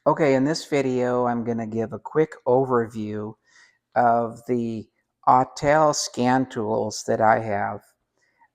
Okay, in this video, I'm going to give a quick overview of the Autel scan tools that I have.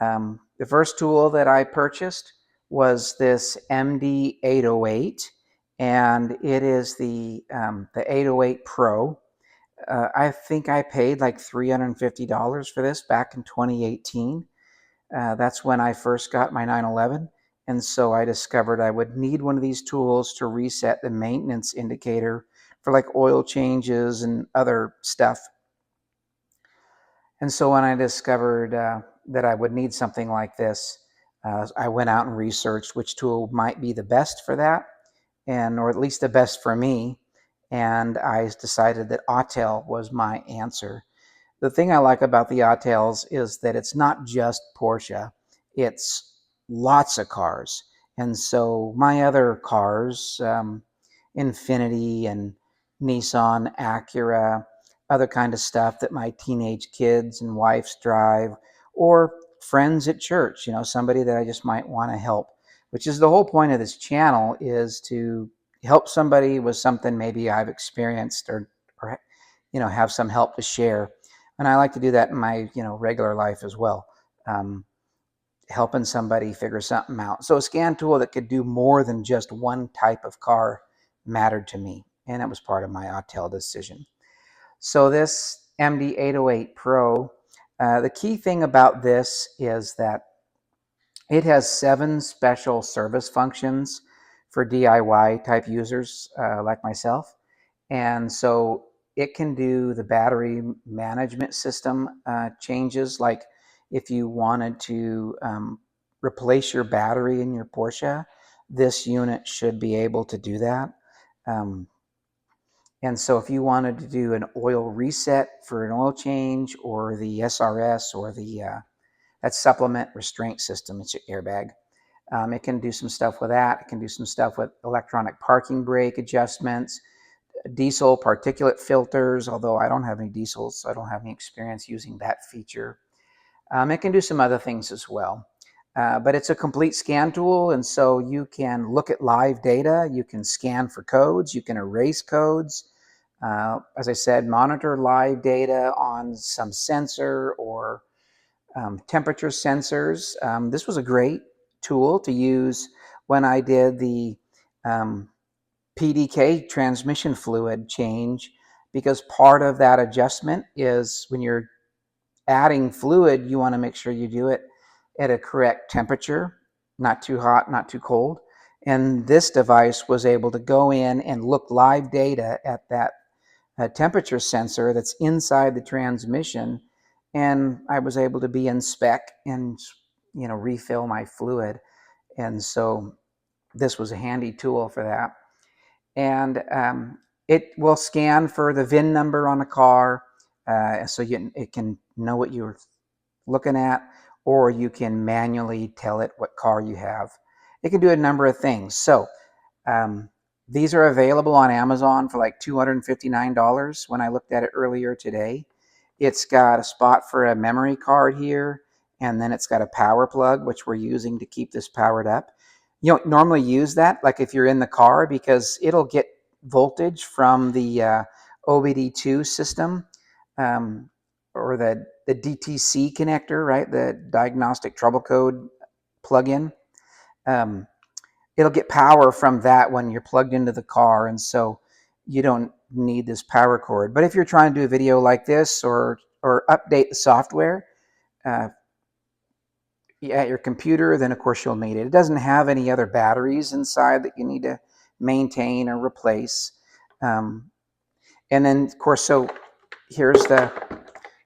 The first tool that I purchased was this MD808, and it is the 808 Pro. I think I paid like $350 for this back in 2018. That's when I first got my 911. And so I discovered I would need one of these tools to reset the maintenance indicator for like oil changes and other stuff. And so when I discovered that I would need something like this, I went out and researched which tool might be the best for that, and or at least the best for me. And I decided that Autel was my answer. The thing I like about the Autels is that it's not just Porsche, it's lots of cars. And so my other cars, Infiniti and Nissan, Acura, other kind of stuff that my teenage kids and wives drive, or friends at church, somebody that I just might want to help, which is the whole point of this channel, is to help somebody with something maybe I've experienced, or have some help to share. And I like to do that in my regular life as well, helping somebody figure something out. So a scan tool that could do more than just one type of car mattered to me, and it was part of my Autel decision. So this MD808 Pro, the key thing about this is that it has 7 special service functions for DIY type users like myself. And so it can do the battery management system changes, like if you wanted to replace your battery in your Porsche, this unit should be able to do that. Um, and so if you wanted to do an oil reset for an oil change, or the SRS, or that supplement restraint system, it's your airbag. It can do some stuff with that. It can do some stuff with electronic parking brake adjustments, diesel particulate filters, although I don't have any diesels, so I don't have any experience using that feature. It can do some other things as well. But it's a complete scan tool, and so you can look at live data, you can scan for codes, you can erase codes. As I said, monitor live data on some sensor or temperature sensors. This was a great tool to use when I did the PDK, transmission fluid change, because part of that adjustment is when you're adding fluid, you want to make sure you do it at a correct temperature, not too hot, not too cold. And this device was able to go in and look live data at that temperature sensor that's inside the transmission, and I was able to be in spec and refill my fluid. And so this was a handy tool for that. And it will scan for the VIN number on a car, so it can know what you're looking at, or you can manually tell it what car you have. It can do a number of things. So these are available on Amazon for like $259 when I looked at it earlier today. It's got a spot for a memory card here, and then it's got a power plug, which we're using to keep this powered up. You don't normally use that, like if you're in the car, because it'll get voltage from the OBD2 system, or the DTC connector, right? The diagnostic trouble code plug-in. Um, it'll get power from that when you're plugged into the car, and so you don't need this power cord. But if you're trying to do a video like this, or update the software at your computer, then of course you'll need it. It doesn't have any other batteries inside that you need to maintain or replace. And then of course, so here's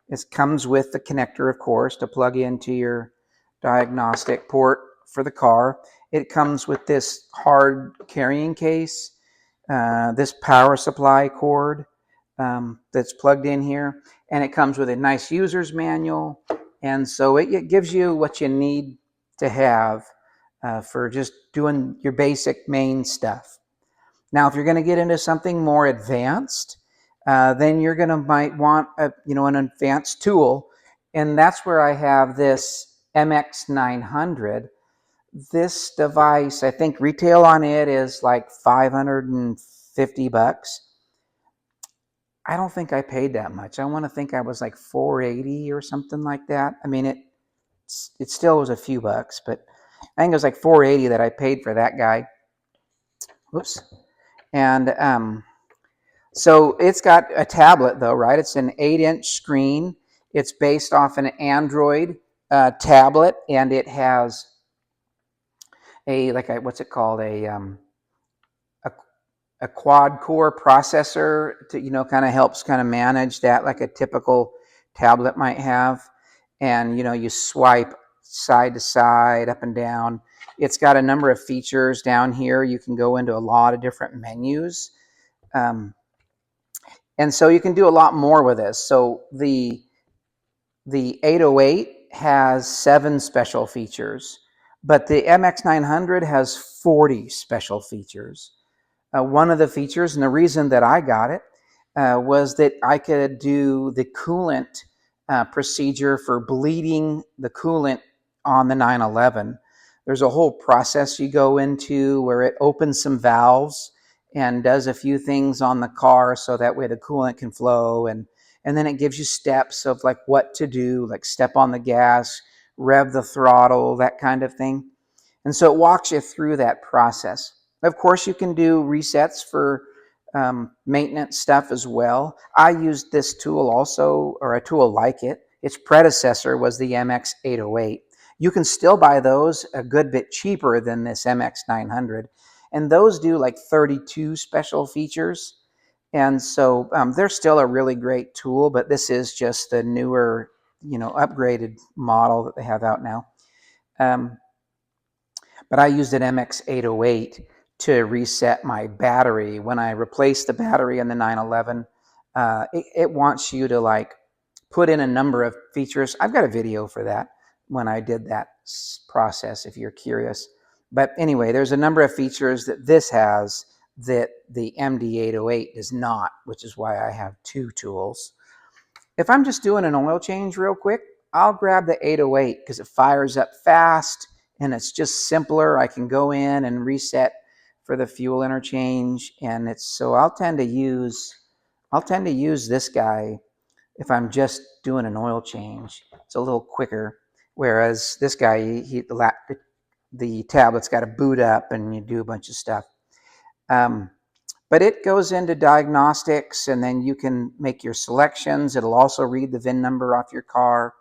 it comes with the connector, of course, to plug into your diagnostic port for the car. It comes with this hard carrying case, this power supply cord that's plugged in here, and it comes with a nice user's manual. And so it gives you what you need to have for just doing your basic main stuff. Now, if you're going to get into something more advanced, then you're going to might want an advanced tool, and that's where I have this MX900. This device, I think retail on it is like $550, 50 bucks. I don't think I paid that much. I want to think I was like 480 or something like that. I mean, it still was a few bucks, but I think it was like 480 that I paid for that guy. Whoops. And so it's got a tablet though, right? It's an 8-inch screen. It's based off an Android tablet, and it has what's it called? A quad core processor to, kind of helps kind of manage that like a typical tablet might have. And, you swipe side to side, up and down. It's got a number of features down here. You can go into a lot of different menus. And so you can do a lot more with this. So the 808 has 7 special features, but the MX900 has 40 special features. One of the features, and the reason that I got it, was that I could do the coolant procedure for bleeding the coolant on the 911. There's a whole process you go into where it opens some valves and does a few things on the car so that way the coolant can flow, and then it gives you steps of like what to do, like step on the gas, rev the throttle, that kind of thing. And so it walks you through that process. Of course, you can do resets for maintenance stuff as well. I used this tool also, or a tool like it. Its predecessor was the MX808. You can still buy those a good bit cheaper than this MX900. And those do like 32 special features. And so they're still a really great tool, but this is just the newer, upgraded model that they have out now. But I used an MX808 to reset my battery. When I replaced the battery in the 911, it wants you to like put in a number of features. I've got a video for that when I did that process, if you're curious. But anyway, there's a number of features that this has that the MD808 does not, which is why I have 2 tools. If I'm just doing an oil change real quick, I'll grab the 808 because it fires up fast and it's just simpler. I can go in and reset for the fuel interchange, and I'll tend to use this guy if I'm just doing an oil change. It's a little quicker, whereas this guy, the tablet's got to boot up and you do a bunch of stuff. But it goes into diagnostics, and then you can make your selections. It'll also read the VIN number off your car.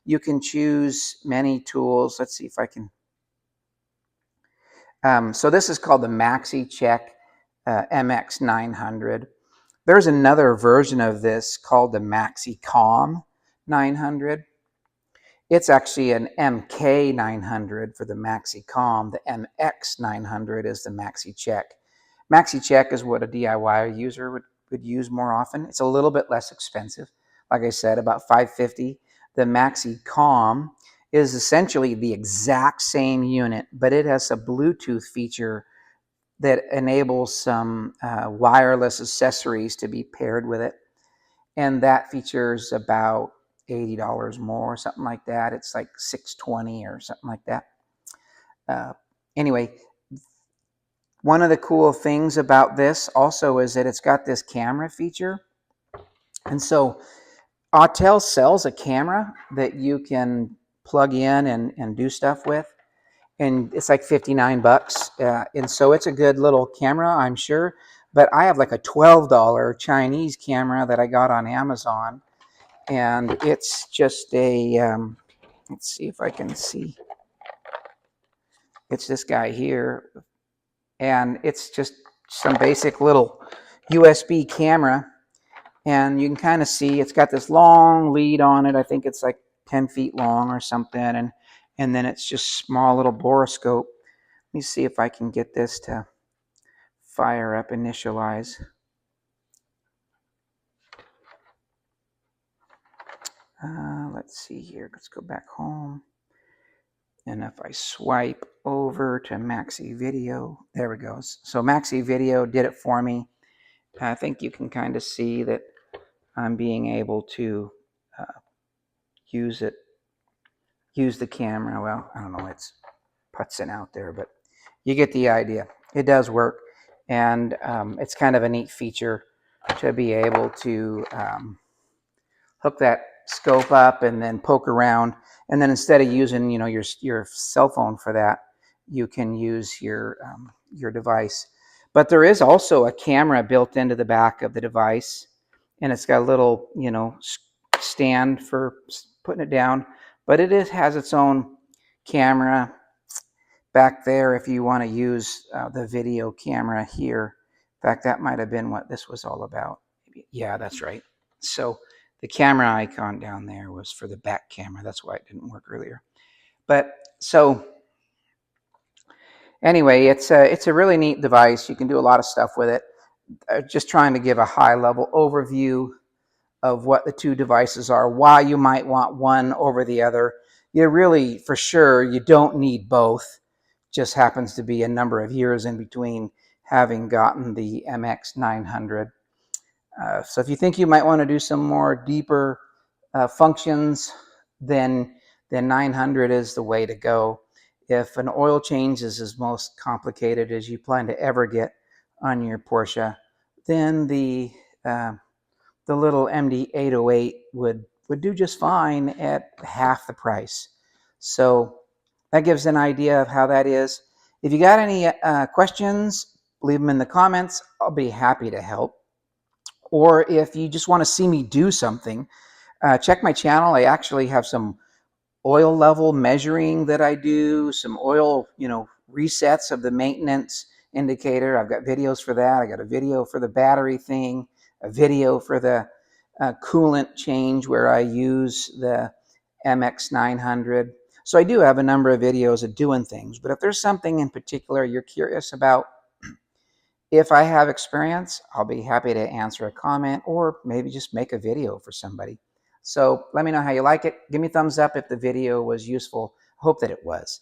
You can choose many tools. Let's see if I can. So this is called the Maxi Check MX900. There's another version of this called the Maxi Com 900. It's actually an MK900 for the Maxi Com. The MX900 is the Maxi Check. Maxi Check is what a DIY user would use more often. It's a little bit less expensive. Like I said, about $550. The Maxi Com is essentially the exact same unit, but it has a Bluetooth feature that enables some wireless accessories to be paired with it. And that features about $80 more, something like that. It's like $620 or something like that. Anyway, one of the cool things about this also is that it's got this camera feature. And so Autel sells a camera that you can plug in and do stuff with. And it's like 59 bucks. And so it's a good little camera, I'm sure. But I have like a $12 Chinese camera that I got on Amazon. And it's just let's see if I can see. It's this guy here. And it's just some basic little USB camera. And you can kind of see it's got this long lead on it. I think it's like 10 feet long or something. And then it's just small little borescope. Let me see if I can get this to fire up, initialize. Let's see here. Let's go back home. And if I swipe over to Maxi Video, there it goes. So Maxi Video did it for me. I think you can kind of see that I'm being able to use the camera. Well, I don't know, it's putzing out there, but you get the idea. It does work. And it's kind of a neat feature to be able to hook that scope up and then poke around. And then instead of using, your cell phone for that, you can use your device. But there is also a camera built into the back of the device, and it's got a little, stand for putting it down. But has its own camera back there if you want to use the video camera here. In fact, that might have been what this was all about. Yeah, that's right. So the camera icon down there was for the back camera. That's why it didn't work earlier. But so anyway, it's a really neat device. You can do a lot of stuff with it. Just trying to give a high level overview of what the two devices are, why you might want one over the other. You really, for sure, you don't need both. Just happens to be a number of years in between having gotten the MX900. So if you think you might want to do some more deeper functions, then 900 is the way to go. If an oil change is as most complicated as you plan to ever get on your Porsche, then the little MD808 would do just fine at half the price. So that gives an idea of how that is. If you got any questions, leave them in the comments. I'll be happy to help. Or if you just want to see me do something, check my channel. I actually have some oil level measuring that I do, some oil, resets of the maintenance indicator. I've got videos for that. I got a video for the battery thing, a video for the coolant change where I use the MX900. So I do have a number of videos of doing things, but if there's something in particular you're curious about, if I have experience, I'll be happy to answer a comment or maybe just make a video for somebody. So let me know how you like it. Give me a thumbs up if the video was useful. I hope that it was.